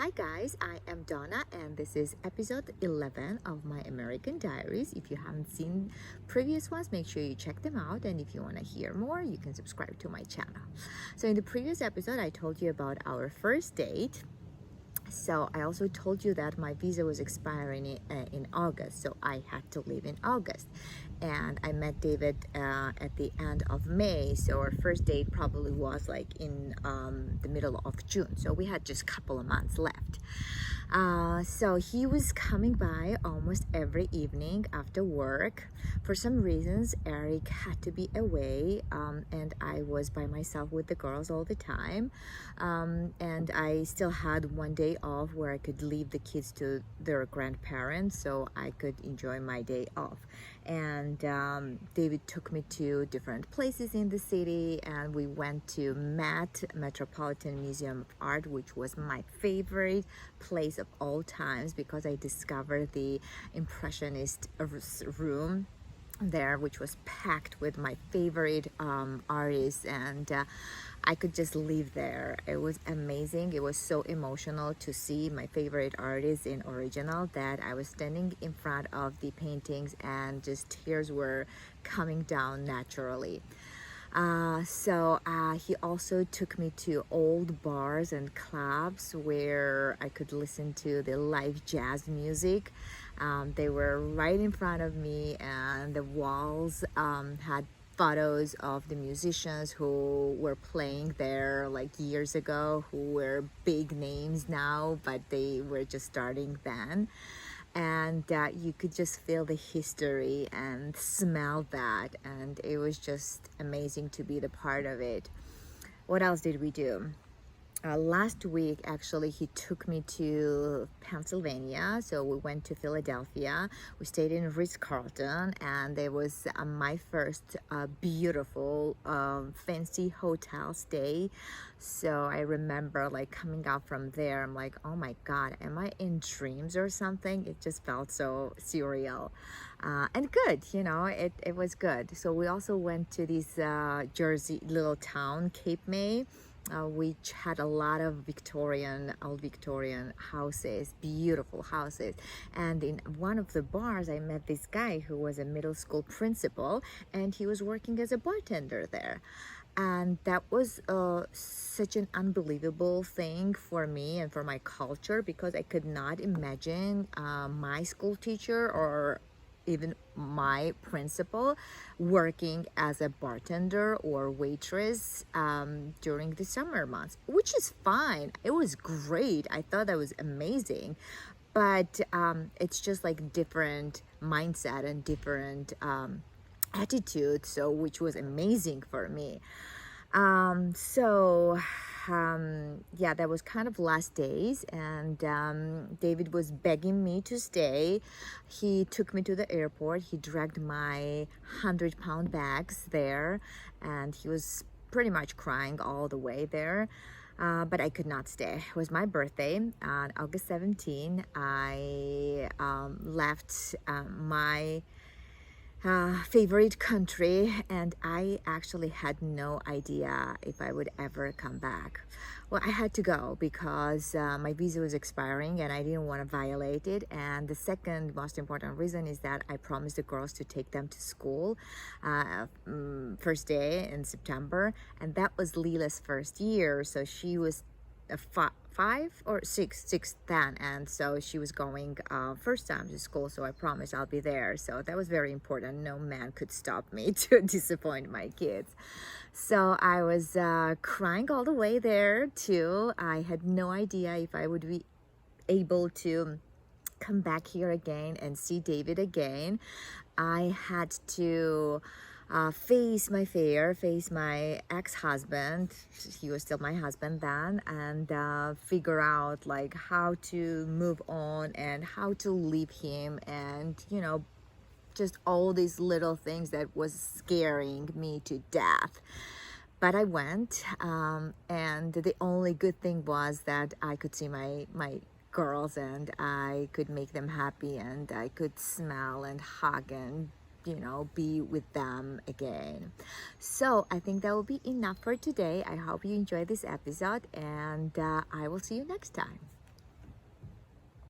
Hi guys, I am Donna and this is episode 11 of my American Diaries. If you haven't seen previous ones, make sure you check them out, and if you want to hear more, you can subscribe to my channel. So in the previous episode, I told you about our first date. So I also told you that my visa was expiring in August, so I had to leave in August. And I met David at the end of May, so our first date probably was like in the middle of June. So we had just a couple of months left. So he was coming by almost every evening after work. For some reasons, Eric had to be away, and I was by myself with the girls all the time. And I still had one day off where I could leave the kids to their grandparents so I could enjoy my day off. And David took me to different places in the city, and we went to Metropolitan Museum of Art, which was my favorite place of all times because I discovered the Impressionist room there, which was packed with my favorite artists, and I could just live there. It was amazing. It was so emotional to see my favorite artists in original that I was standing in front of the paintings and just tears were coming down naturally. He also took me to old bars and clubs where I could listen to the live jazz music. They were right in front of me, and the walls had photos of the musicians who were playing there like years ago, who were big names now, but they were just starting then. And you could just feel the history and smell that, and it was just amazing to be the part of it. What else did we do? Last week, actually, he took me to Pennsylvania. So we went to Philadelphia. We stayed in Ritz-Carlton, and it was my first beautiful, fancy hotel stay. So I remember like coming out from there, I'm like, oh my God, am I in dreams or something? It just felt so surreal. And good, it was good. So we also went to this Jersey little town, Cape May, which had a lot of old Victorian houses, beautiful houses. And in one of the bars, I met this guy who was a middle school principal, and he was working as a bartender there. And that was such an unbelievable thing for me and for my culture, because I could not imagine my school teacher or even my principal working as a bartender or waitress during the summer months, which is fine. It was great. I thought that was amazing, but it's just like different mindset and different attitude, so which was amazing for me. Yeah, that was kind of last days, and David was begging me to stay. He took me to the airport. He dragged my 100-pound bags there, and he was pretty much crying all the way there. But I could not stay. It was my birthday on August 17. I left my favorite country, and I actually had no idea if I would ever come back. Well, I had to go because my visa was expiring and I didn't want to violate it. And the second most important reason is that I promised the girls to take them to school first day in September, and that was Leela's first year, so she was five or six then, and so she was going first time to school, so I promised I'll be there. So that was very important. No man could stop me to disappoint my kids. So I was crying all the way there too. I had no idea if I would be able to come back here again and see David again. I had to face my fear, face my ex-husband, he was still my husband then, and figure out like how to move on and how to leave him, and just all these little things that was scaring me to death. But I went, and the only good thing was that I could see my girls, and I could make them happy, and I could smile and hug and be with them again. So I think that will be enough for today. I hope you enjoyed this episode, and I will see you next time.